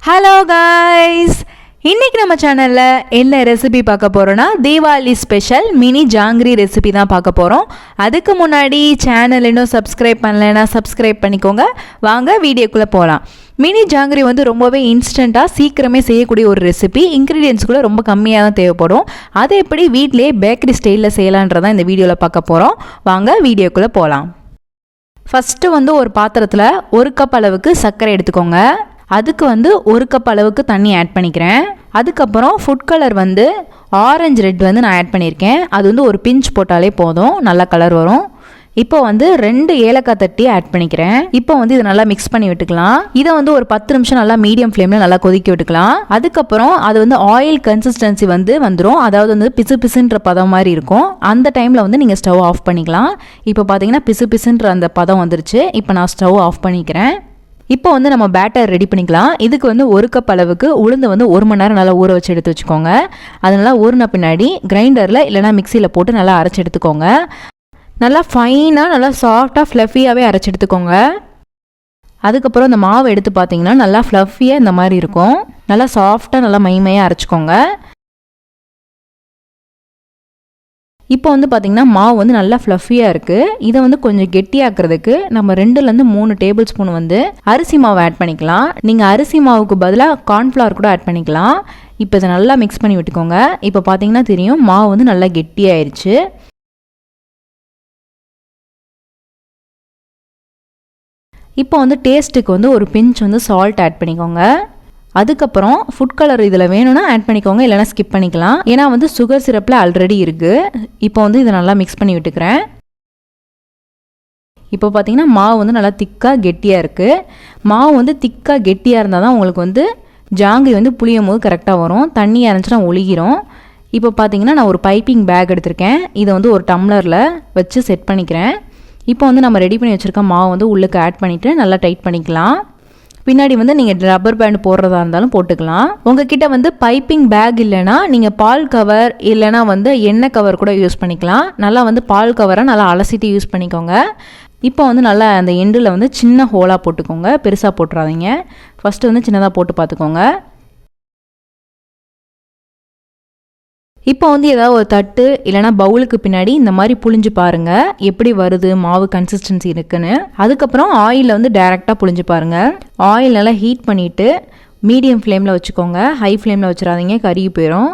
Hello guys, இன்றைக்கி நம்ம சேனலில் என்ன ரெசிபி பார்க்க போகிறோன்னா Deepavali special mini jangiri recipe தான் பார்க்க போகிறோம். அதுக்கு முன்னாடி சேனல் இன்னும் சப்ஸ்கிரைப் பண்ணலைன்னா சப்ஸ்கிரைப் பண்ணிக்கோங்க. வாங்க வீடியோக்குள்ளே போகலாம். மினி ஜாங்கிரி வந்து ரொம்பவே இன்ஸ்டண்ட்டாக சீக்கிரமே செய்யக்கூடிய ஒரு ரெசிபி. இன்க்ரீடியன்ஸ் கூட ரொம்ப கம்மியாக தான் தேவைப்படும். அதை எப்படி வீட்டிலே பேக்கரி ஸ்டைலில் செய்யலான்றதான் இந்த வீடியோவில் பார்க்க போகிறோம். வாங்க வீடியோக்குள்ளே போகலாம். ஃபஸ்ட்டு வந்து ஒரு பாத்திரத்தில் 1 கப் அளவுக்கு சர்க்கரை எடுத்துக்கோங்க. அதுக்கு வந்து 1 கப் அளவுக்கு தண்ணி ஆட் பண்ணிக்கிறேன். அதுக்கப்புறம் ஃபுட் கலர் வந்து ஆரஞ்சு ரெட் வந்து நான் ஆட் பண்ணியிருக்கேன். அது வந்து ஒரு பிஞ்ச் போட்டாலே போதும், நல்ல கலர் வரும். இப்போ வந்து 2 ஏலக்காய் தட்டி ஆட் பண்ணிக்கிறேன். இப்போ வந்து இதை நல்லா மிக்ஸ் பண்ணி விட்டுக்கலாம். இதை வந்து ஒரு 10 நிமிஷம் நல்லா மீடியம் ஃப்ளேமில் நல்லா கொதிக்க விட்டுக்கலாம். அதுக்கப்புறம் அது வந்து ஆயில் கன்சிஸ்டன்சி வந்துடும். அதாவது வந்து பிசு பிசுன்ற பதம் மாதிரி இருக்கும். அந்த டைமில் வந்து நீங்கள் ஸ்டவ் ஆஃப் பண்ணிக்கலாம். இப்போ பார்த்தீங்கன்னா பிசு பிசுன்ற அந்த பதம் வந்துருச்சு. இப்போ நான் ஸ்டவ் ஆஃப் பண்ணிக்கிறேன். இப்போ வந்து நம்ம பேட்டர் ரெடி பண்ணிக்கலாம். இதுக்கு வந்து 1 கப் அளவுக்கு உளுந்து வந்து 1 மணி நேரம் நல்லா ஊற வச்சு எடுத்து வச்சுக்கோங்க. அதனால் ஊறின பின்னாடி கிரைண்டரில் இல்லைனா மிக்சியில் போட்டு நல்லா அரைச்சி எடுத்துக்கோங்க. நல்லா ஃபைனாக நல்லா சாஃப்டாக ஃப்ளஃபியாகவே அரைச்சி எடுத்துக்கோங்க. அதுக்கப்புறம் இந்த மாவு எடுத்து பார்த்தீங்கன்னா நல்லா ஃப்ளஃபியாக இந்த மாதிரி இருக்கும். நல்லா சாஃப்டாக நல்லா மைமையாக அரைச்சிக்கோங்க. இப்போ வந்து பார்த்திங்கன்னா மாவு வந்து நல்லா ஃப்ளஃபியாக இருக்குது. இதை வந்து கொஞ்சம் கெட்டியாக்குறதுக்கு நம்ம 2-3 டேபிள் ஸ்பூன் வந்து அரிசி மாவு ஆட் பண்ணிக்கலாம். நீங்கள் அரிசி மாவுக்கு பதிலாக கார்ன்ஃப்ளவர் கூட ஆட் பண்ணிக்கலாம். இப்போ இதை நல்லா மிக்ஸ் பண்ணி விட்டுக்கோங்க. இப்போ பார்த்தீங்கன்னா தெரியும் மாவு வந்து நல்லா கெட்டியாயிருச்சு. இப்போ வந்து டேஸ்ட்டுக்கு வந்து ஒரு பிஞ்ச் வந்து சால்ட் ஆட் பண்ணிக்கோங்க. அதுக்கப்புறம் ஃபுட் கலர் இதில் வேணும்னா ஆட் பண்ணிக்கோங்க, இல்லைனா ஸ்கிப் பண்ணிக்கலாம். ஏன்னா வந்து சுகர் சிரப்பில் ஆல்ரெடி இருக்குது. இப்போ வந்து இதை நல்லா மிக்ஸ் பண்ணி விட்டுக்கிறேன். இப்போ பார்த்தீங்கன்னா மாவு வந்து நல்லா திக்காக கெட்டியாக இருக்குது. மாவு வந்து திக்காக கெட்டியாக இருந்தால் தான் உங்களுக்கு வந்து ஜாங்கிரி வந்து புளியும் போது கரெக்டாக வரும். தண்ணி இறந்துச்சுன்னா ஒழுகிரும். இப்போ பார்த்தீங்கன்னா நான் ஒரு பைப்பிங் பேக் எடுத்திருக்கேன். இதை வந்து ஒரு டம்ளரில் வச்சு செட் பண்ணிக்கிறேன். இப்போ வந்து நம்ம ரெடி பண்ணி வச்சுருக்க மாவு வந்து உள்ளுக்கு ஆட் பண்ணிவிட்டு நல்லா டைட் பண்ணிக்கலாம். பின்னாடி வந்து நீங்கள் ரப்பர் பேண்ட் போடுறதா இருந்தாலும் போட்டுக்கலாம். உங்ககிட்ட வந்து பைப்பிங் பேக் இல்லைனா நீங்கள் பால் கவர் இல்லைனா வந்து எண்ணெய் கவர் கூட யூஸ் பண்ணிக்கலாம். நல்லா வந்து பால் கவரை நல்லா அலசிட்டு யூஸ் பண்ணிக்கோங்க. இப்போ வந்து நல்லா அந்த எண்டில் வந்து சின்ன ஹோலாக போட்டுக்கோங்க, பெருசாக போட்டுறாதீங்க. ஃபஸ்ட்டு வந்து சின்னதாக போட்டு பார்த்துக்கோங்க. இப்போ வந்து ஏதாவது ஒரு தட்டு இல்லைனா பவுலுக்கு பின்னாடி இந்த மாதிரி புழிஞ்சு பாருங்கள் எப்படி வருது மாவு கன்சிஸ்டன்சி இருக்குன்னு. அதுக்கப்புறம் ஆயிலில் வந்து டைரெக்டாக புழிஞ்சு பாருங்கள். ஆயில் நல்லா ஹீட் பண்ணிவிட்டு மீடியம் ஃப்ளேமில் வச்சுக்கோங்க. ஹை ஃப்ளேமில் வச்சிடாதீங்க, கருகி போயிடும்.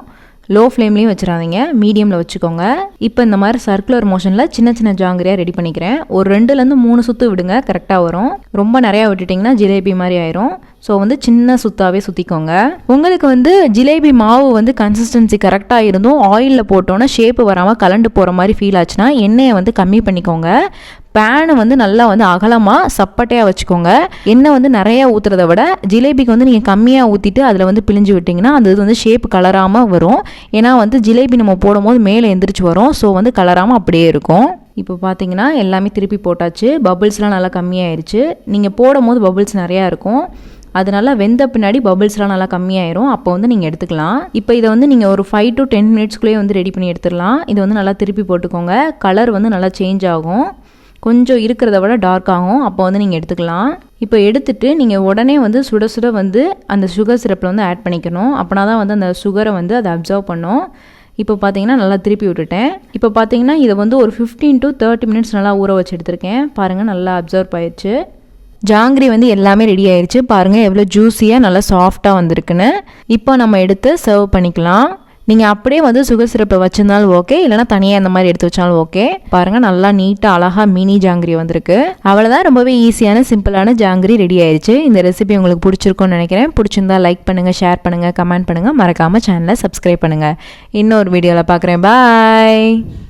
லோ ஃப்ளேம்லேயும் வச்சிடாதீங்க, மீடியமில் வச்சுக்கோங்க. இப்போ இந்த மாதிரி சர்க்குலர் மோஷனில் சின்ன சின்ன ஜாங்கிரியாக ரெடி பண்ணிக்கிறேன். ஒரு 2-3 சுற்று விடுங்க, கரெக்டாக வரும். ரொம்ப நிறையா விட்டுட்டிங்கன்னா ஜிலேபி மாதிரி ஆயிரும். ஸோ வந்து சின்ன சுத்தாவே சுற்றிக்கோங்க. உங்களுக்கு வந்து ஜிலேபி மாவு வந்து கன்சிஸ்டன்சி கரெக்டாக இருந்தும் ஆயிலில் போட்டோன்னா ஷேப்பு வராமல் கலண்டு போகிற மாதிரி ஃபீல் ஆச்சுன்னா எண்ணெயை வந்து கம்மி பண்ணிக்கோங்க. பேனை வந்து நல்லா வந்து அகலமாக சப்பட்டையாக வச்சுக்கோங்க. எண்ணெய் வந்து நிறையா ஊற்றுறத விட ஜிலேபிக்கு வந்து நீங்கள் கம்மியாக ஊற்றிட்டு அதில் வந்து பிழிஞ்சு விட்டிங்கன்னா அந்த இது வந்து ஷேப் கலராமல் வரும். ஏன்னா வந்து ஜிலேபி நம்ம போடும் போது மேலே எந்திரிச்சு வரும். ஸோ வந்து கலராமல் அப்படியே இருக்கும். இப்போ பார்த்தீங்கன்னா எல்லாமே திருப்பி போட்டாச்சு. பபுள்ஸ்லாம் நல்லா கம்மியாயிருச்சு. நீங்கள் போடும் போது பபுள்ஸ் நிறையா இருக்கும். அதனால வெந்த பின்னாடி பபுள்ஸ்லாம் நல்லா கம்மியாயிரும். அப்போ வந்து நீங்கள் எடுத்துக்கலாம். இப்போ இதை வந்து நீங்கள் ஒரு 5 to 10 மினிட்ஸ்க்குள்ளேயே வந்து ரெடி பண்ணி எடுத்துடலாம். இதை வந்து நல்லா திருப்பி போட்டுக்கோங்க. கலர் வந்து நல்லா சேஞ்ச் ஆகும், கொஞ்சம் இருக்கிறத விட டார்க் ஆகும். அப்போ வந்து நீங்கள் எடுத்துக்கலாம். இப்போ எடுத்துட்டு நீங்கள் உடனே வந்து சுட சுட வந்து அந்த சுகர் சிரப்பில் வந்து ஆட் பண்ணிக்கணும். அப்படின்னா தான் வந்து அந்த சுகரை வந்து அதை அப்சர்வ் பண்ணும். இப்போ பார்த்தீங்கன்னா நல்லா திருப்பி விட்டுட்டேன். இப்போ பார்த்தீங்கன்னா இதை வந்து ஒரு 15 to 30 மினிட்ஸ் நல்லா ஊற வச்சு எடுத்திருக்கேன். பாருங்கள் நல்லா அப்சர்வ் ஆயிடுச்சு. ஜாங்கிரி வந்து எல்லாமே ரெடி ஆயிடுச்சு. பாருங்கள் எவ்வளோ ஜூஸியாக நல்லா சாஃப்டாக வந்திருக்குன்னு. இப்போ நம்ம எடுத்து சர்வ் பண்ணிக்கலாம். நீங்கள் அப்படியே வந்து சுகர் சிரப்பை வச்சிருந்தாலும் ஓகே, இல்லைனா தனியாக இந்த மாதிரி எடுத்து வச்சாலும் ஓகே. பாருங்கள் நல்லா நீட்டாக அழகாக மினி ஜாங்கிரி வந்திருக்கு. அவ்வளோதான், ரொம்பவே ஈஸியான சிம்பிளான ஜாங்கிரி ரெடி ஆயிடுச்சு. இந்த ரெசிபி உங்களுக்கு பிடிச்சிருக்கும்னு நினைக்கிறேன். பிடிச்சிருந்தா லைக் பண்ணுங்கள், ஷேர் பண்ணுங்கள், கமெண்ட் பண்ணுங்கள். மறக்காமல் சேனலை சப்ஸ்கிரைப் பண்ணுங்கள். இன்னொரு வீடியோவில் பார்க்குறேன். பாய்.